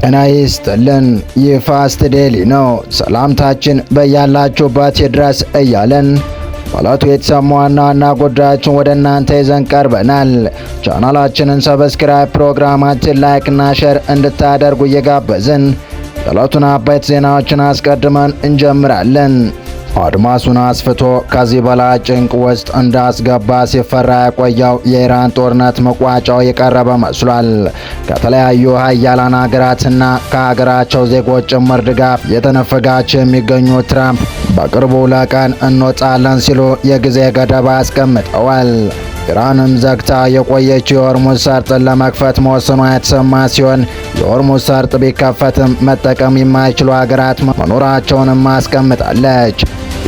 ጤና ይስጥልን። ይህ ፋስት ዴይሊ ነው። ሰላምታችን በያላችሁበት ይድረስ እያለን በዕለቱ የተሰሙ ዋና ዋና ጉዳዮችን ወደ እናንተ ይዘን ቀርበናል። ቻናላችንን ሰብስክራይብ፣ ፕሮግራማችን ላይክ እና ሼር እንድታደርጉ እየጋበዝን የዕለቱን አበይት ዜናዎችን አስቀድመን እንጀምራለን። አድማሱን አስፍቶ ከዚህ በላይ ጭንቅ ውስጥ እንዳስገባ ሲፈራ የቆየው የኢራን ጦርነት መቋጫው የቀረበ መስሏል። ከተለያዩ ሀያላን ሀገራትና ከሀገራቸው ዜጎች ጭምር ድጋፍ የተነፈጋቸው የሚገኙት ትራምፕ በቅርቡ ለቀን እንወጣለን ሲሉ የጊዜ ገደብ አስቀምጠዋል። ኢራንም ዘግታ የቆየችው የሆርሙዝ ሰርጥን ለመክፈት መወሰኗ የተሰማ ሲሆን የሆርሙዝ ሰርጥ ቢከፈትም መጠቀም የማይችሉ ሀገራት መኖራቸውንም አስቀምጣለች።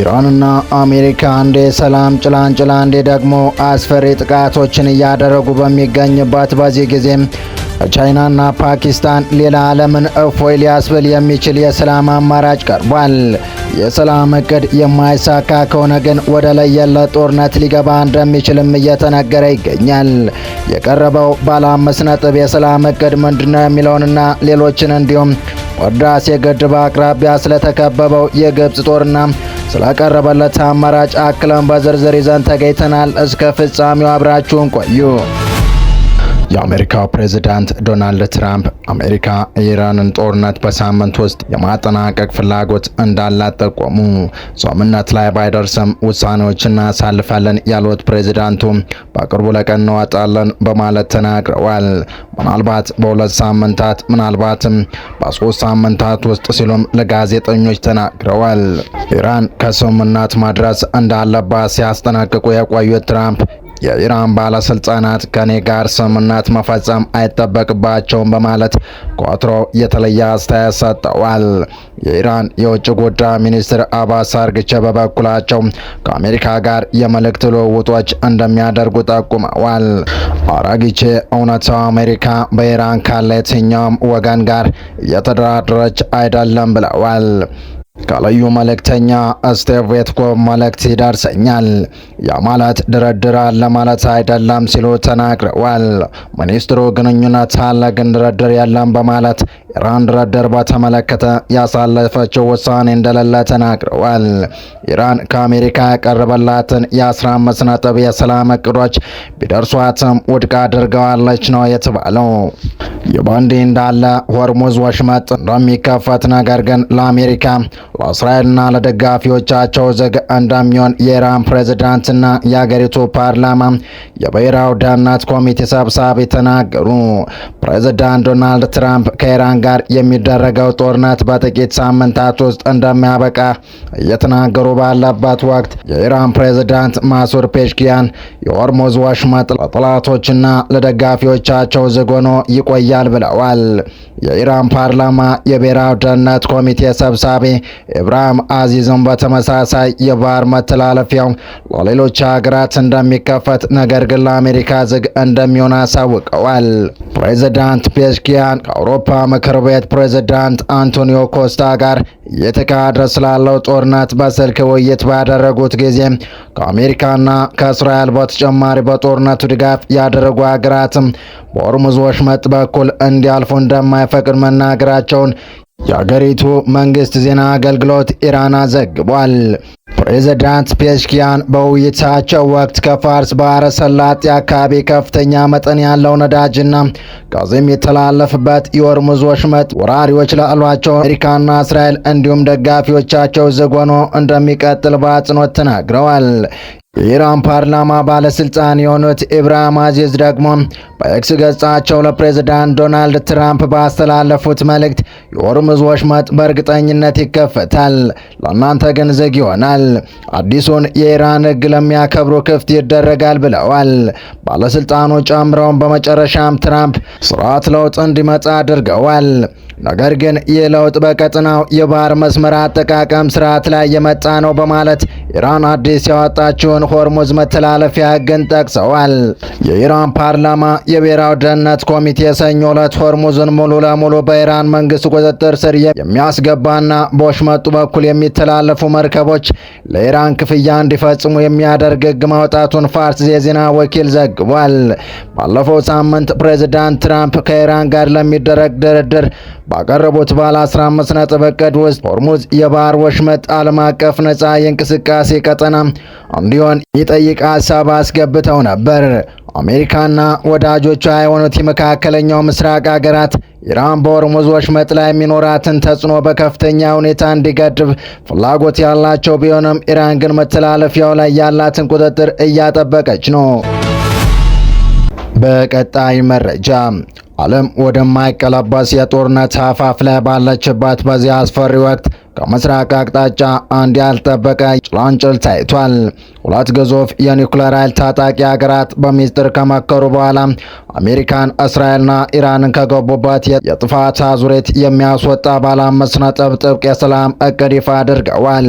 ኢራንና አሜሪካ አንዴ ሰላም ጭላንጭል አንዴ ደግሞ አስፈሪ ጥቃቶችን እያደረጉ በሚገኝበት በዚህ ጊዜም ቻይናና ፓኪስታን ሌላ ዓለምን እፎይ ሊያስብል የሚችል የሰላም አማራጭ ቀርቧል። የሰላም እቅድ የማይሳካ ከሆነ ግን ወደ ለየለት ጦርነት ሊገባ እንደሚችልም እየተነገረ ይገኛል። የቀረበው ባለ 5 ነጥብ የሰላም እቅድ ምንድነው የሚለውንና ሌሎችን እንዲሁም ህዳሴ ግድብ አቅራቢያ ስለተከበበው የግብጽ ጦርና ስለቀረበለት አማራጭ አክለን በዝርዝር ይዘን ተገኝተናል። እስከ ፍጻሜው አብራችሁን ቆዩ። የአሜሪካው ፕሬዝዳንት ዶናልድ ትራምፕ አሜሪካ የኢራንን ጦርነት በሳምንት ውስጥ የማጠናቀቅ ፍላጎት እንዳላት ጠቆሙ። ስምምነት ላይ ባይደርስም ውሳኔዎችን እናሳልፋለን ያሉት ፕሬዝዳንቱ በቅርቡ ለቀን እንወጣለን በማለት ተናግረዋል። ምናልባት በ2 ሳምንታት ምናልባትም በ3 ሳምንታት ውስጥ ሲሉም ለጋዜጠኞች ተናግረዋል። ኢራን ከስምምነት መድረስ እንዳለባት ሲያስጠነቅቁ የቆዩት ትራምፕ የኢራን ባለስልጣናት ከኔ ጋር ስምምነት መፈጸም አይጠበቅባቸውም በማለት ከወትሮ የተለየ አስተያየት ሰጥተዋል። የኢራን የውጭ ጉዳይ ሚኒስትር አባስ አርግቼ በበኩላቸው ከአሜሪካ ጋር የመልእክት ልውውጦች እንደሚያደርጉ ጠቁመዋል። አራጊቼ እውነታው አሜሪካ በኢራን ካለ የትኛውም ወገን ጋር እየተደራደረች አይደለም ብለዋል። ከልዩ መልእክተኛ ስቲቭ ዊትኮፍ መልእክት ይደርሰኛል፣ ያ ማለት ድርድር አለ ማለት አይደለም ሲሉ ተናግረዋል። ሚኒስትሩ ግንኙነት አለ ግን ድርድር የለም በማለት ኢራን ድርድር በተመለከተ ያሳለፈችው ውሳኔ እንደሌለ ተናግረዋል። ኢራን ከአሜሪካ ያቀረበላትን የ15 ነጥብ የሰላም እቅዶች ቢደርሷትም ውድቅ አድርገዋለች ነው የተባለው። ይህ በእንዲህ እንዳለ ሆርሙዝ ወሽመጥ እንደሚከፈት ነገር ግን ለአሜሪካ ለእስራኤልና ለደጋፊዎቻቸው ዝግ እንደሚሆን የኢራን ፕሬዝዳንትና የአገሪቱ ፓርላማ የብሔራዊ ደህንነት ኮሚቴ ሰብሳቢ ተናገሩ። ፕሬዝዳንት ዶናልድ ትራምፕ ከኢራን ጋር የሚደረገው ጦርነት በጥቂት ሳምንታት ውስጥ እንደሚያበቃ እየተናገሩ ባለበት ወቅት የኢራን ፕሬዝዳንት ማሱድ ፔሽኪያን የሆርሙዝ ወሽመጥ ለጠላቶችና ለደጋፊዎቻቸው ዝግ ሆኖ ይቆያል ብለዋል። የኢራን ፓርላማ የብሔራዊ ደህንነት ኮሚቴ ሰብሳቢ ኢብራሂም አዚዝም በተመሳሳይ የባህር መተላለፊያው ለሌሎች ሀገራት እንደሚከፈት ነገር ግን ለአሜሪካ ዝግ እንደሚሆን አሳውቀዋል። ፕሬዝዳንት ፔሽኪያን ከአውሮፓ ምክር ቤት ፕሬዝዳንት አንቶኒዮ ኮስታ ጋር እየተካሄደ ስላለው ጦርነት በስልክ ውይይት ባደረጉት ጊዜ ከአሜሪካና ከእስራኤል በተጨማሪ በጦርነቱ ድጋፍ ያደረጉ ሀገራትም በሆርሙዝ ወሽመጥ በኩል እንዲያልፉ እንደማይፈቅድ መናገራቸውን የአገሪቱ መንግስት ዜና አገልግሎት ኢራና ዘግቧል። ፕሬዝዳንት ፔሽኪያን በውይይታቸው ወቅት ከፋርስ ባህረ ሰላጤ አካባቢ ከፍተኛ መጠን ያለው ነዳጅና ጋዝ የሚተላለፍበት የሆርሙዝ ወሽመጥ ወራሪዎች ላሏቸው አሜሪካና እስራኤል እንዲሁም ደጋፊዎቻቸው ዝግ ሆኖ እንደሚቀጥል በአጽንኦት ተናግረዋል። የኢራን ፓርላማ ባለስልጣን የሆኑት ኢብራሂም አዚዝ ደግሞ በኤክስ ገጻቸው ለፕሬዝዳንት ዶናልድ ትራምፕ ባስተላለፉት መልእክት የሆርሙዝ ወሽመጥ በእርግጠኝነት ይከፈታል፣ ለእናንተ ግን ዝግ ይሆናል። አዲሱን የኢራን ሕግ ለሚያከብሩ ክፍት ይደረጋል ብለዋል። ባለስልጣኑ ጨምረውን በመጨረሻም ትራምፕ ስርዓት ለውጥ እንዲመጣ አድርገዋል። ነገር ግን ይህ ለውጥ በቀጠናው የባህር መስመር አጠቃቀም ስርዓት ላይ የመጣ ነው በማለት ኢራን አዲስ ያወጣችውን ሆርሙዝ መተላለፊያ ሕግን ጠቅሰዋል። የኢራን ፓርላማ የብሔራዊ ደህንነት ኮሚቴ ሰኞ ዕለት ሆርሙዝን ሙሉ ለሙሉ በኢራን መንግስት ቁጥጥር ስር የሚያስገባና በወሽመጡ በኩል የሚተላለፉ መርከቦች ለኢራን ክፍያ እንዲፈጽሙ የሚያደርግ ሕግ ማውጣቱን ፋርስ የዜና ወኪል ዘግቧል። ባለፈው ሳምንት ፕሬዝዳንት ትራምፕ ከኢራን ጋር ለሚደረግ ድርድር ባቀረቡት ባለ 15 ነጥብ እቅድ ውስጥ ሆርሙዝ የባህር ወሽመጥ ዓለም አቀፍ ነፃ የእንቅስቃሴ ቀጠና እንዲሆን ይጠይቅ ሀሳብ አስገብተው ነበር። አሜሪካና ወዳጆቿ የሆኑት የመካከለኛው ምስራቅ ሀገራት ኢራን በሆርሙዝ ወሽመጥ ላይ የሚኖራትን ተጽዕኖ በከፍተኛ ሁኔታ እንዲገድብ ፍላጎት ያላቸው ቢሆንም ኢራን ግን መተላለፊያው ላይ ያላትን ቁጥጥር እያጠበቀች ነው። በቀጣይ መረጃ ዓለም ወደማይቀለበስ የጦርነት አፋፍ ላይ ባለችበት በዚህ አስፈሪ ወቅት ከምስራቅ አቅጣጫ አንድ ያልጠበቀ ጭላንጭል ታይቷል። ሁለት ግዙፍ የኒውክሌር ኃይል ታጣቂ ሀገራት በሚስጥር ከመከሩ በኋላ አሜሪካን፣ እስራኤልና ኢራንን ከገቡበት የጥፋት አዙሪት የሚያስወጣ ባለ 5 ነጥብ ጥብቅ የሰላም እቅድ ይፋ አድርገዋል።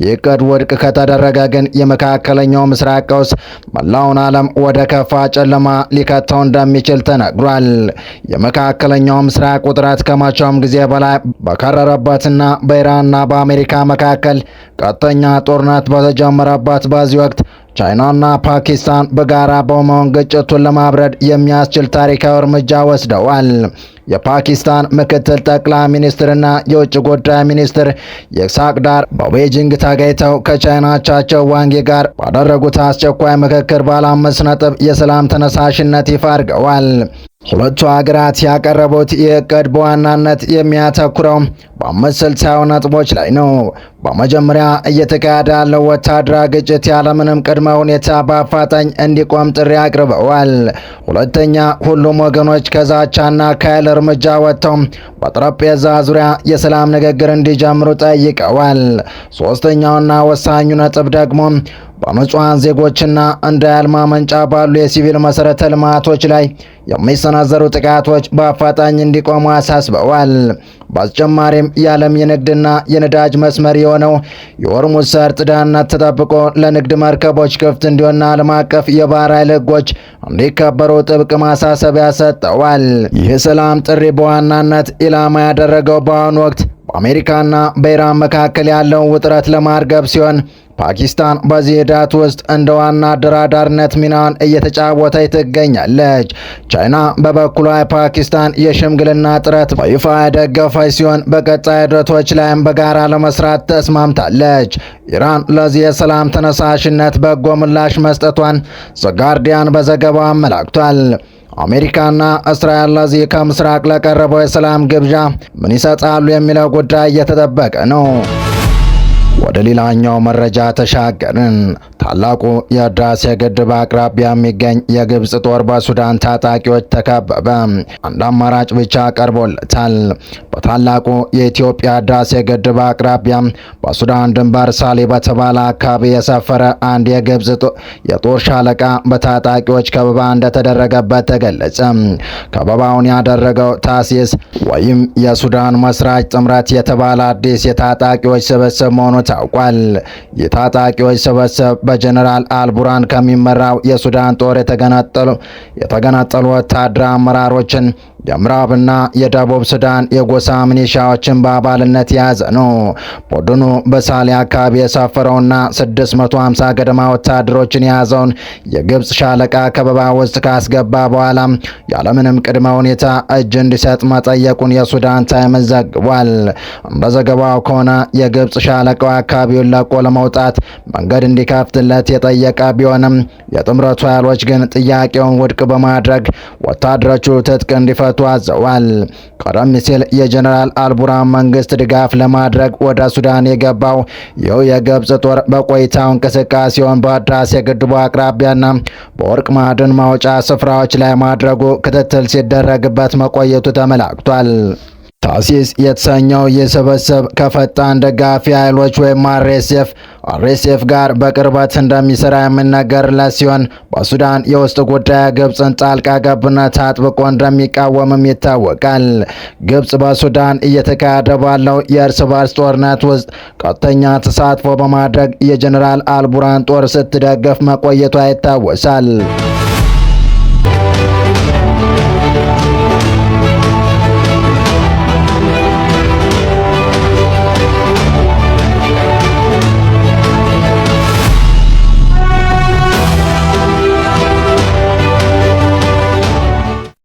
ይህ እቅድ ውድቅ ከተደረገ ግን የመካከለኛው ምስራቅ ቀውስ መላውን ዓለም ወደ ከፋ ጨለማ ሊከተው እንደሚችል ተነግሯል። የመካከለኛው ምስራቅ ውጥረት ከመቼውም ጊዜ በላይ በከረረበትና በኢራንና በአሜሪካ መካከል ቀጥተኛ ጦርነት በተጀመረበት በዚህ ወቅት ቻይናና ፓኪስታን በጋራ በመሆን ግጭቱን ለማብረድ የሚያስችል ታሪካዊ እርምጃ ወስደዋል። የፓኪስታን ምክትል ጠቅላይ ሚኒስትርና የውጭ ጉዳይ ሚኒስትር ይስሐቅ ዳር በቤጂንግ ተገኝተው ከቻይና አቻቸው ዋንግ ጋር ባደረጉት አስቸኳይ ምክክር ባለ 5 ነጥብ የሰላም ተነሳሽነት ይፋ አድርገዋል። ሁለቱ ሀገራት ያቀረቡት ይህ እቅድ በዋናነት የሚያተኩረው በ5 ስልታዊ ነጥቦች ላይ ነው። በመጀመሪያ እየተካሄደ ያለው ወታደራዊ ግጭት ያለምንም ቅድመ ሁኔታ በአፋጣኝ እንዲቆም ጥሪ አቅርበዋል። ሁለተኛ፣ ሁሉም ወገኖች ከዛቻና ከኃይል እርምጃ ወጥተው በጠረጴዛ ዙሪያ የሰላም ንግግር እንዲጀምሩ ጠይቀዋል። ሶስተኛውና ወሳኙ ነጥብ ደግሞ በንጹሃን ዜጎችና እንደ ኃይል ማመንጫ ባሉ የሲቪል መሰረተ ልማቶች ላይ የሚሰነዘሩ ጥቃቶች በአፋጣኝ እንዲቆሙ አሳስበዋል። በተጨማሪም የዓለም የንግድና የነዳጅ መስመር የሆነው የሆርሙዝ ሰርጥ ደህንነት ተጠብቆ ለንግድ መርከቦች ክፍት እንዲሆንና ዓለም አቀፍ የባህር ኃይል ሕጎች እንዲከበሩ ጥብቅ ማሳሰቢያ ሰጥተዋል። ይህ ሰላም ጥሪ በዋናነት ኢላማ ያደረገው በአሁኑ ወቅት በአሜሪካና በኢራን መካከል ያለውን ውጥረት ለማርገብ ሲሆን ፓኪስታን በዚህ ሂደት ውስጥ እንደ ዋና አደራዳሪነት ሚናን እየተጫወተች ትገኛለች። ቻይና በበኩሏ የፓኪስታን የሽምግልና ጥረት በይፋ የደገፈች ሲሆን በቀጣይ ሂደቶች ላይም በጋራ ለመስራት ተስማምታለች። ኢራን ለዚህ የሰላም ተነሳሽነት በጎ ምላሽ መስጠቷን ዘጋርዲያን በዘገባው አመላክቷል። አሜሪካና እስራኤል ለዚህ ከምስራቅ ለቀረበው የሰላም ግብዣ ምን ይሰጣሉ የሚለው ጉዳይ እየተጠበቀ ነው። ወደ ሌላኛው መረጃ ተሻገርን። ታላቁ የህዳሴ ግድብ አቅራቢያ የሚገኝ የግብጽ ጦር በሱዳን ታጣቂዎች ተከበበ። አንድ አማራጭ ብቻ ቀርቦለታል። በታላቁ የኢትዮጵያ ህዳሴ ግድብ አቅራቢያ በሱዳን ድንበር ሳሌ በተባለ አካባቢ የሰፈረ አንድ የግብጽ የጦር ሻለቃ በታጣቂዎች ከበባ እንደተደረገበት ተገለጸ። ከበባውን ያደረገው ታሲስ ወይም የሱዳን መስራች ጥምረት የተባለ አዲስ የታጣቂዎች ስብስብ መሆኑ ታውቋል። የታጣቂዎች ስብስብ በጀነራል አልቡራን ከሚመራው የሱዳን ጦር የተገነጠሉ ወታደራዊ አመራሮችን የምዕራብና የደቡብ ሱዳን የጎሳ ሚሊሻዎችን በአባልነት የያዘ ነው። ቡድኑ በሳሌ አካባቢ የሰፈረውና 650 ገደማ ወታደሮችን የያዘውን የግብጽ ሻለቃ ከበባ ውስጥ ካስገባ በኋላ ያለምንም ቅድመ ሁኔታ እጅ እንዲሰጥ መጠየቁን የሱዳን ታይምስ ዘግቧል። እንደ ዘገባው ከሆነ የግብጽ ሻለቃው አካባቢውን ለቆ ለመውጣት መንገድ እንዲከፍትለት የጠየቀ ቢሆንም የጥምረቱ ኃይሎች ግን ጥያቄውን ውድቅ በማድረግ ወታደሮቹ ትጥቅ እንዲፈቱ አዘዋል። ቀደም ሲል የጀነራል አልቡራን መንግስት ድጋፍ ለማድረግ ወደ ሱዳን የገባው ይኸው የግብጽ ጦር በቆይታው እንቅስቃሴውን በህዳሴ ግድቡ አቅራቢያና በወርቅ ማዕድን ማውጫ ስፍራዎች ላይ ማድረጉ ክትትል ሲደረግበት መቆየቱ ተመላክቷል። ታሲስ የተሰኘው ይህ ስብስብ ከፈጣን ደጋፊ ኃይሎች ወይም አርኤስኤፍ ጋር በቅርበት እንደሚሰራ የሚነገርለት ሲሆን በሱዳን የውስጥ ጉዳይ ግብጽን ጣልቃ ገብነት አጥብቆ እንደሚቃወምም ይታወቃል። ግብጽ በሱዳን እየተካሄደ ባለው የእርስ በርስ ጦርነት ውስጥ ቀጥተኛ ተሳትፎ በማድረግ የጀነራል አልቡራን ጦር ስትደግፍ መቆየቷ ይታወሳል።